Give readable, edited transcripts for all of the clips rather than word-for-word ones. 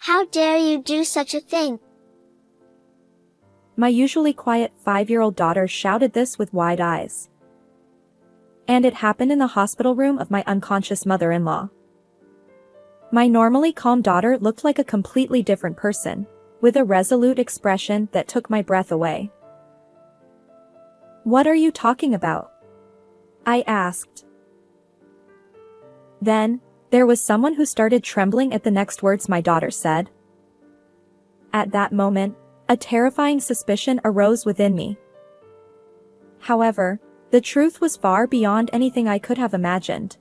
How dare you do such a thing? My usually quiet 5-year-old daughter shouted this with wide eyes. And it happened in the hospital room of my unconscious mother-in-law. My normally calm daughter looked like a completely different person, with a resolute expression that took my breath away. "What are you talking about?" I asked. Then, there was someone who started trembling at the next words my daughter said. At that moment, a terrifying suspicion arose within me. However, the truth was far beyond anything I could have imagined.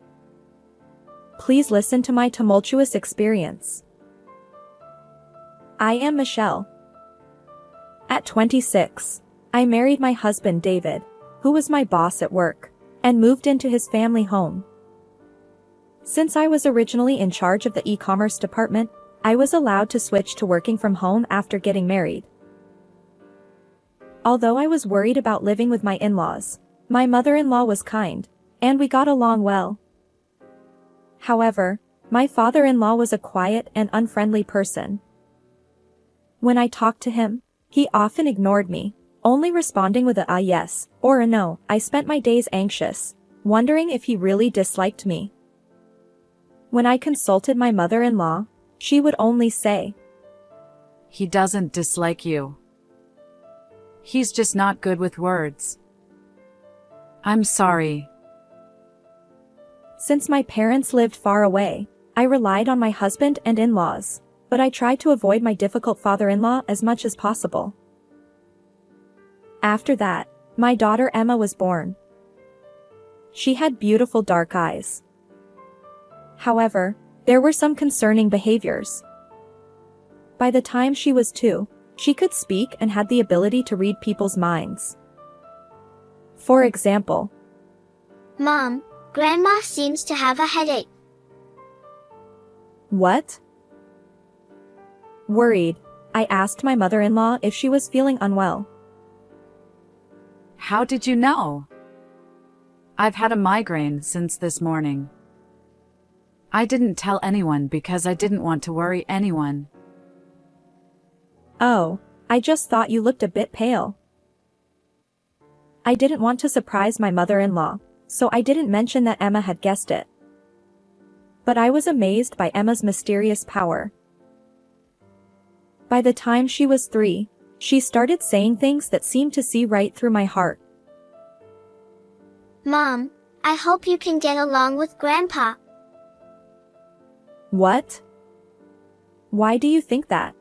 Please listen to my tumultuous experience. I am Michelle. At 26, I married my husband David, who was my boss at work, and moved into his family home. Since I was originally in charge of the e-commerce department, I was allowed to switch to working from home after getting married. Although I was worried about living with my in-laws, my mother-in-law was kind, and we got along well. However, my father-in-law was a quiet and unfriendly person. When I talked to him, he often ignored me, only responding with a yes or a no. I spent my days anxious, wondering if he really disliked me. When I consulted my mother-in-law, she would only say, "He doesn't dislike you. He's just not good with words. I'm sorry." Since my parents lived far away, I relied on my husband and in-laws, but I tried to avoid my difficult father-in-law as much as possible. After that, my daughter Emma was born. She had beautiful dark eyes. However, there were some concerning behaviors. By the time she was 2, she could speak and had the ability to read people's minds. For example, Mom, Grandma seems to have a headache. "What?" Worried, I asked my mother-in-law if she was feeling unwell. "How did you know?" "I've had a migraine since this morning. I didn't tell anyone because I didn't want to worry anyone." "Oh, I just thought you looked a bit pale." I didn't want to surprise my mother-in-law, so I didn't mention that Emma had guessed it. But I was amazed by Emma's mysterious power. By the time she was 3, she started saying things that seemed to see right through my heart. Mom, I hope you can get along with Grandpa. "What? Why do you think that?"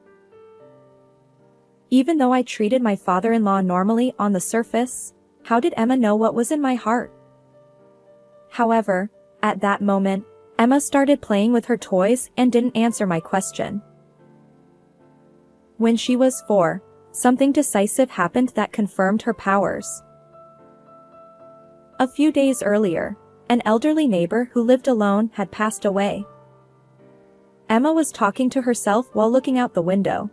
Even though I treated my father-in-law normally on the surface, how did Emma know what was in my heart? However, at that moment, Emma started playing with her toys and didn't answer my question. When she was 4, something decisive happened that confirmed her powers. A few days earlier, an elderly neighbor who lived alone had passed away. Emma was talking to herself while looking out the window.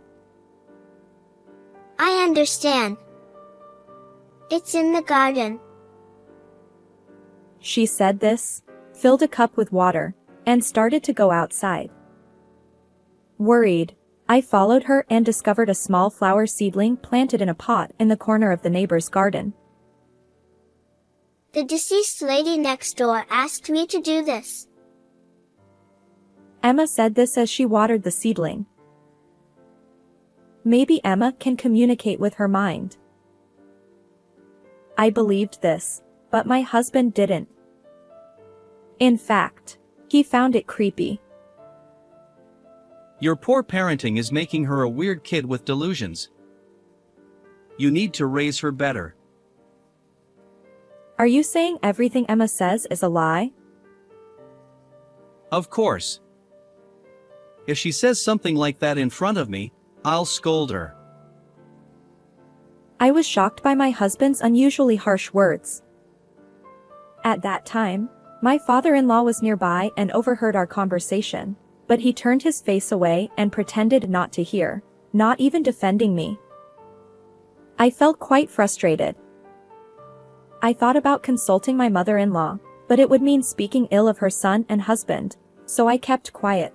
I understand. It's in the garden. She said this, filled a cup with water, and started to go outside. Worried, I followed her and discovered a small flower seedling planted in a pot in the corner of the neighbor's garden. The deceased lady next door asked me to do this. Emma said this as she watered the seedling. Maybe Emma can communicate with her mind. I believed this, but my husband didn't. In fact, he found it creepy. "Your poor parenting is making her a weird kid with delusions. You need to raise her better." Are you saying everything Emma says is a lie? Of course. If she says something like that in front of me, I'll scold her. I was shocked by my husband's unusually harsh words. At that time, my father-in-law was nearby and overheard our conversation, but he turned his face away and pretended not to hear, not even defending me. I felt quite frustrated. I thought about consulting my mother-in-law, but it would mean speaking ill of her son and husband, so I kept quiet.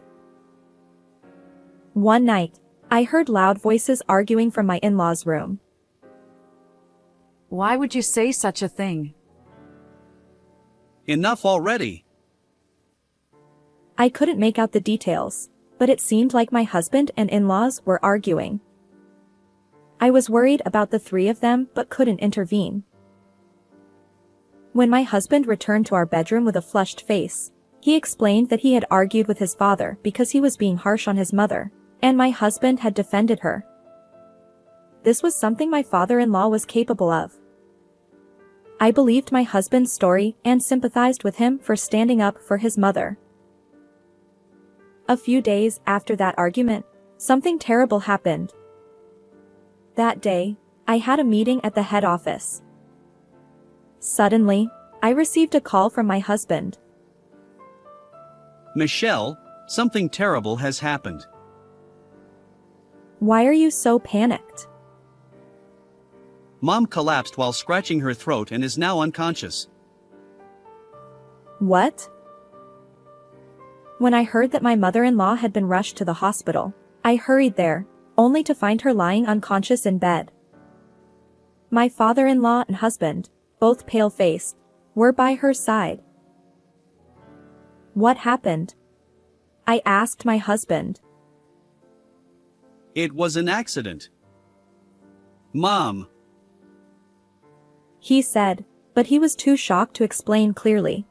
One night, I heard loud voices arguing from my in-laws' room. Why would you say such a thing? Enough already. I couldn't make out the details, but it seemed like my husband and in-laws were arguing. I was worried about the three of them but couldn't intervene. When my husband returned to our bedroom with a flushed face, he explained that he had argued with his father because he was being harsh on his mother, and my husband had defended her. This was something my father-in-law was capable of. I believed my husband's story and sympathized with him for standing up for his mother. A few days after that argument, something terrible happened. That day, I had a meeting at the head office. Suddenly, I received a call from my husband. Michelle, something terrible has happened. Why are you so panicked? Mom collapsed while scratching her throat and is now unconscious. What? When I heard that my mother-in-law had been rushed to the hospital, I hurried there, only to find her lying unconscious in bed. My father-in-law and husband, both pale-faced, were by her side. What happened? I asked my husband. It was an accident. Mom. He said, but he was too shocked to explain clearly.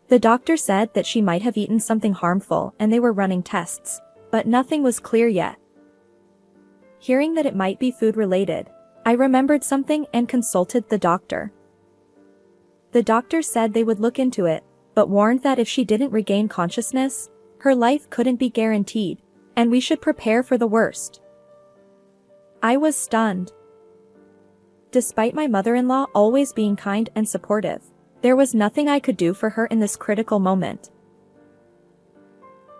The doctor said that she might have eaten something harmful and they were running tests, but nothing was clear yet. Hearing that it might be food-related, I remembered something and consulted the doctor. The doctor said they would look into it, but warned that if she didn't regain consciousness, her life couldn't be guaranteed, and we should prepare for the worst. I was stunned. Despite my mother-in-law always being kind and supportive, there was nothing I could do for her in this critical moment.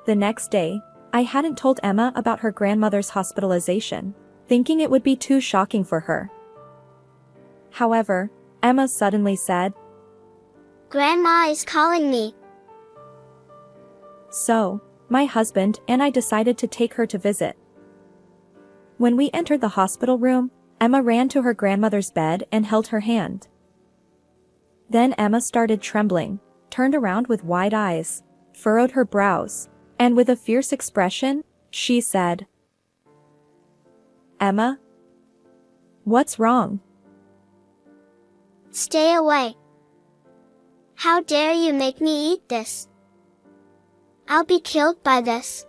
The next day, I hadn't told Emma about her grandmother's hospitalization, thinking it would be too shocking for her. However, Emma suddenly said, Grandma is calling me. So, my husband and I decided to take her to visit. When we entered the hospital room, Emma ran to her grandmother's bed and held her hand. Then Emma started trembling, turned around with wide eyes, furrowed her brows, and with a fierce expression, she said, Emma? What's wrong? Stay away. How dare you make me eat this? I'll be killed by this.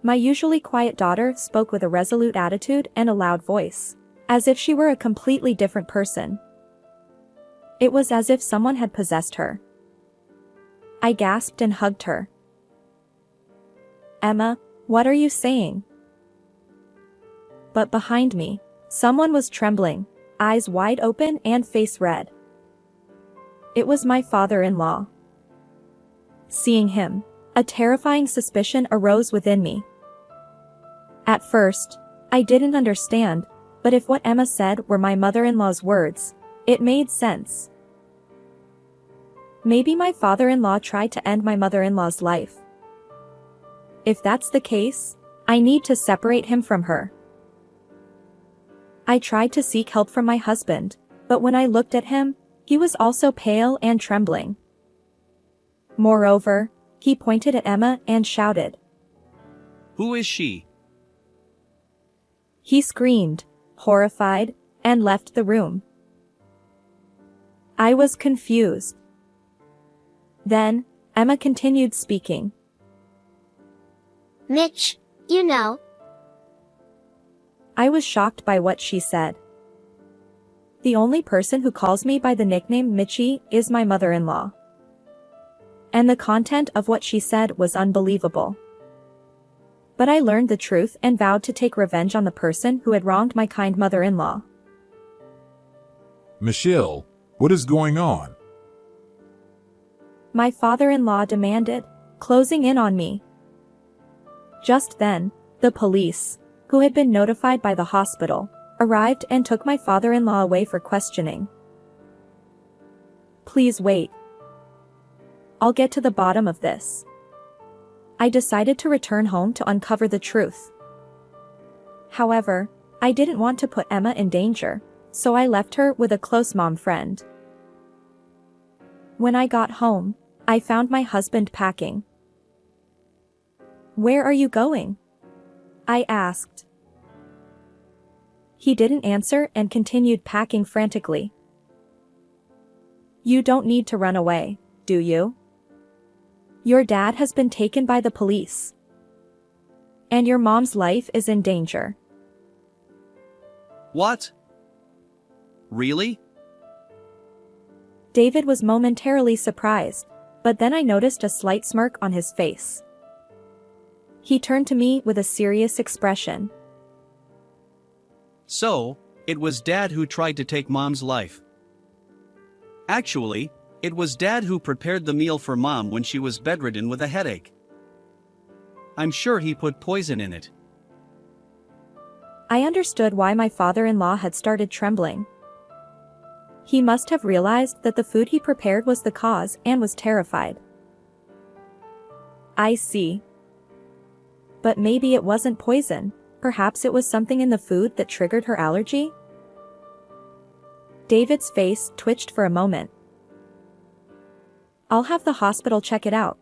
My usually quiet daughter spoke with a resolute attitude and a loud voice, as if she were a completely different person. It was as if someone had possessed her. I gasped and hugged her. Emma, what are you saying? But behind me, someone was trembling, eyes wide open and face red. It was my father-in-law. Seeing him, a terrifying suspicion arose within me. At first, I didn't understand, but if what Emma said were my mother-in-law's words, it made sense. Maybe my father-in-law tried to end my mother-in-law's life. If that's the case, I need to separate him from her. I tried to seek help from my husband, but when I looked at him, he was also pale and trembling. Moreover, he pointed at Emma and shouted. Who is she? He screamed, horrified, and left the room. I was confused. Then, Emma continued speaking. Mitch, you know. I was shocked by what she said. The only person who calls me by the nickname Mitchie is my mother-in-law. And the content of what she said was unbelievable. But I learned the truth and vowed to take revenge on the person who had wronged my kind mother-in-law. Michelle, what is going on? My father-in-law demanded, closing in on me. Just then, the police, who had been notified by the hospital, arrived and took my father-in-law away for questioning. Please wait. I'll get to the bottom of this. I decided to return home to uncover the truth. However, I didn't want to put Emma in danger, so I left her with a close mom friend. When I got home, I found my husband packing. "Where are you going?" I asked. He didn't answer and continued packing frantically. "You don't need to run away, do you? Your dad has been taken by the police. And your mom's life is in danger." What? Really? David was momentarily surprised, but then I noticed a slight smirk on his face. He turned to me with a serious expression. So, it was Dad who tried to take Mom's life. Actually, it was Dad who prepared the meal for Mom when she was bedridden with a headache. I'm sure he put poison in it. I understood why my father-in-law had started trembling. He must have realized that the food he prepared was the cause and was terrified. I see. But maybe it wasn't poison, perhaps it was something in the food that triggered her allergy? David's face twitched for a moment. "I'll have the hospital check it out."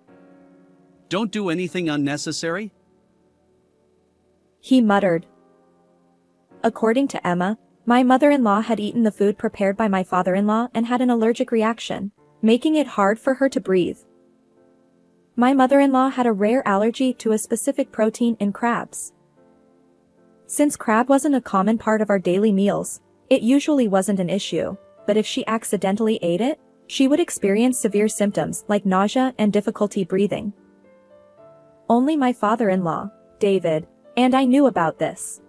Don't do anything unnecessary? He muttered. According to Emma, my mother-in-law had eaten the food prepared by my father-in-law and had an allergic reaction, making it hard for her to breathe. My mother-in-law had a rare allergy to a specific protein in crabs. Since crab wasn't a common part of our daily meals, it usually wasn't an issue, but if she accidentally ate it, she would experience severe symptoms like nausea and difficulty breathing. Only my father-in-law, David, and I knew about this.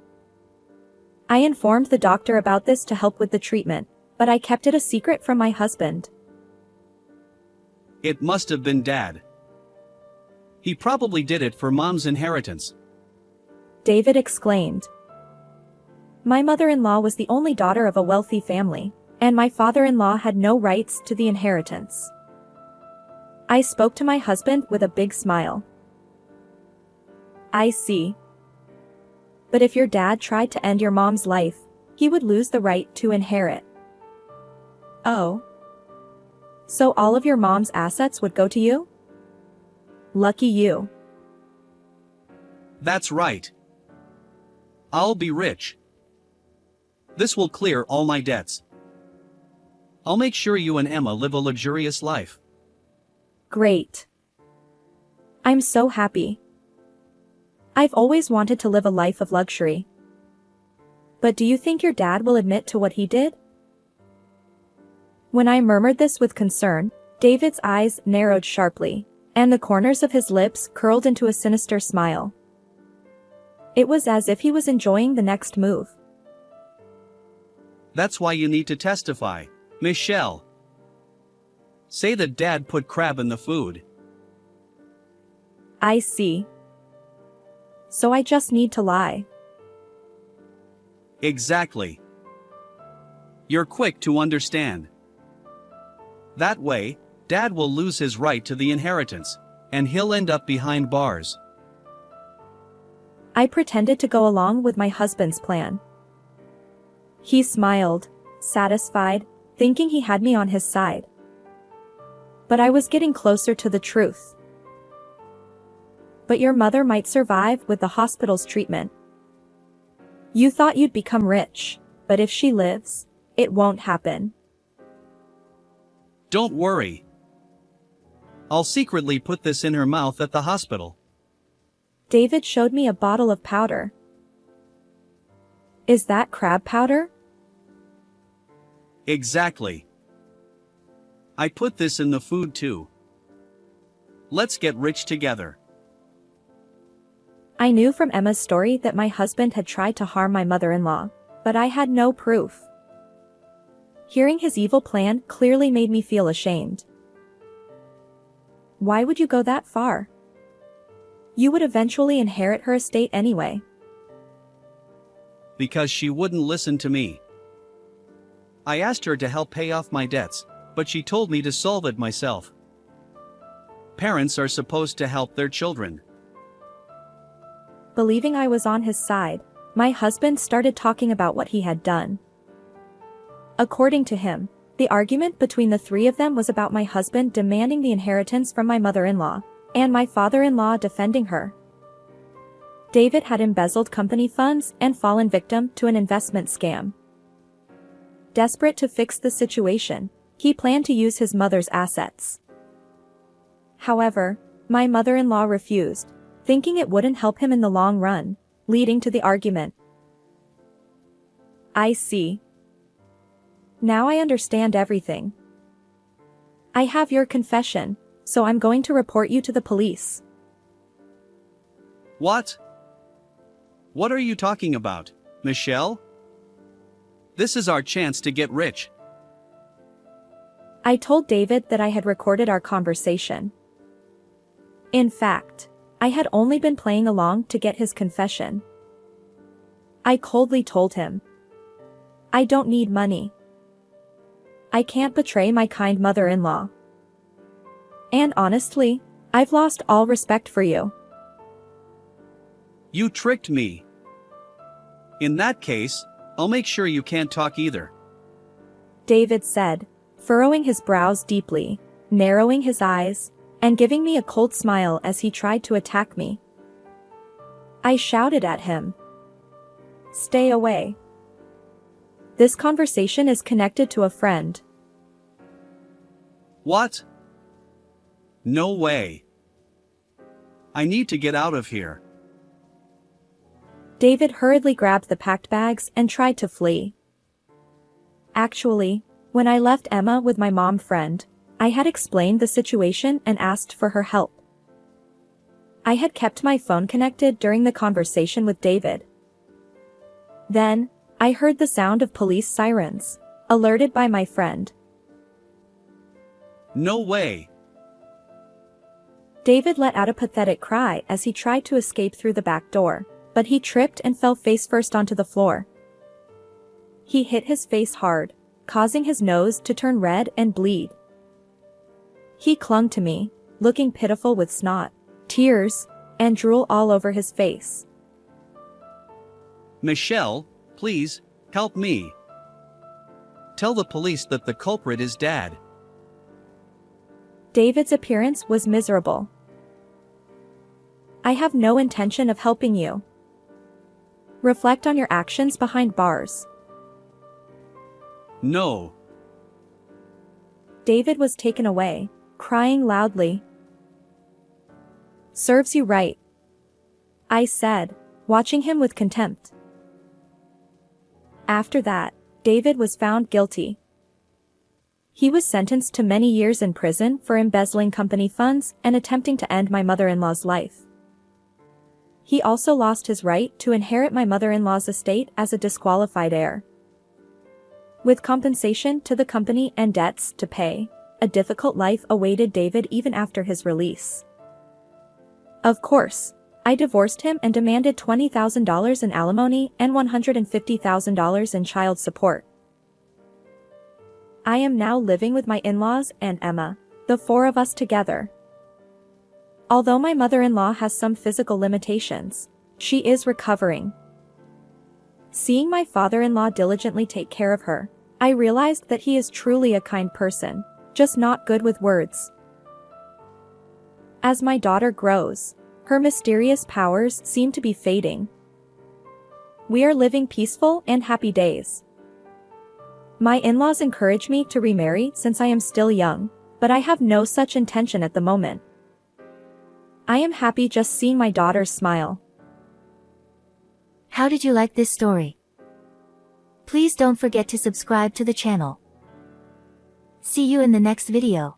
I informed the doctor about this to help with the treatment, but I kept it a secret from my husband. It must have been Dad. He probably did it for Mom's inheritance. David exclaimed. My mother-in-law was the only daughter of a wealthy family, and my father-in-law had no rights to the inheritance. I spoke to my husband with a big smile. I see. But if your dad tried to end your mom's life, he would lose the right to inherit. Oh. So all of your mom's assets would go to you? Lucky you. That's right. I'll be rich. This will clear all my debts. I'll make sure you and Emma live a luxurious life. Great. I'm so happy. I've always wanted to live a life of luxury. But do you think your dad will admit to what he did? When I murmured this with concern, David's eyes narrowed sharply, and the corners of his lips curled into a sinister smile. It was as if he was enjoying the next move. That's why you need to testify, Michelle. Say that Dad put crab in the food. I see. So I just need to lie. Exactly. You're quick to understand. That way, Dad will lose his right to the inheritance, and he'll end up behind bars. I pretended to go along with my husband's plan. He smiled, satisfied, thinking he had me on his side. But I was getting closer to the truth. But your mother might survive with the hospital's treatment. You thought you'd become rich, but if she lives, it won't happen. Don't worry. I'll secretly put this in her mouth at the hospital. David showed me a bottle of powder. Is that crab powder? Exactly. I put this in the food too. Let's get rich together. I knew from Emma's story that my husband had tried to harm my mother-in-law, but I had no proof. Hearing his evil plan clearly made me feel ashamed. Why would you go that far? You would eventually inherit her estate anyway. Because she wouldn't listen to me. I asked her to help pay off my debts, but she told me to solve it myself. Parents are supposed to help their children, believing I was on his side, my husband started talking about what he had done. According to him, the argument between the three of them was about my husband demanding the inheritance from my mother-in-law, and my father-in-law defending her. David had embezzled company funds and fallen victim to an investment scam. Desperate to fix the situation, he planned to use his mother's assets. However, my mother-in-law refused, thinking it wouldn't help him in the long run, leading to the argument. I see. Now I understand everything. I have your confession, so I'm going to report you to the police. What? What are you talking about, Michelle? This is our chance to get rich. I told David that I had recorded our conversation. In fact, I had only been playing along to get his confession. I coldly told him, I don't need money. I can't betray my kind mother-in-law. And honestly, I've lost all respect for you. You tricked me. In that case, I'll make sure you can't talk either. David said, furrowing his brows deeply, narrowing his eyes, and giving me a cold smile as he tried to attack me. I shouted at him. Stay away. This conversation is connected to a friend. What? No way. I need to get out of here. David hurriedly grabbed the packed bags and tried to flee. Actually, when I left Emma with my mom friend, I had explained the situation and asked for her help. I had kept my phone connected during the conversation with David. Then, I heard the sound of police sirens, alerted by my friend. No way. David let out a pathetic cry as he tried to escape through the back door, but he tripped and fell face first onto the floor. He hit his face hard, causing his nose to turn red and bleed. He clung to me, looking pitiful with snot, tears, and drool all over his face. Michelle, please, help me. Tell the police that the culprit is Dad. David's appearance was miserable. I have no intention of helping you. Reflect on your actions behind bars. No. David was taken away, crying loudly. Serves you right, I said, watching him with contempt. After that, David was found guilty. He was sentenced to many years in prison for embezzling company funds and attempting to end my mother-in-law's life. He also lost his right to inherit my mother-in-law's estate as a disqualified heir. With compensation to the company and debts to pay, a difficult life awaited David even after his release. Of course, I divorced him and demanded $20,000 in alimony and $150,000 in child support. I am now living with my in-laws and Emma, the four of us together. Although my mother-in-law has some physical limitations, she is recovering. Seeing my father-in-law diligently take care of her, I realized that he is truly a kind person, just not good with words. As my daughter grows, her mysterious powers seem to be fading. We are living peaceful and happy days. My in-laws encourage me to remarry since I am still young, but I have no such intention at the moment. I am happy just seeing my daughter smile. How did you like this story? Please don't forget to subscribe to the channel. See you in the next video.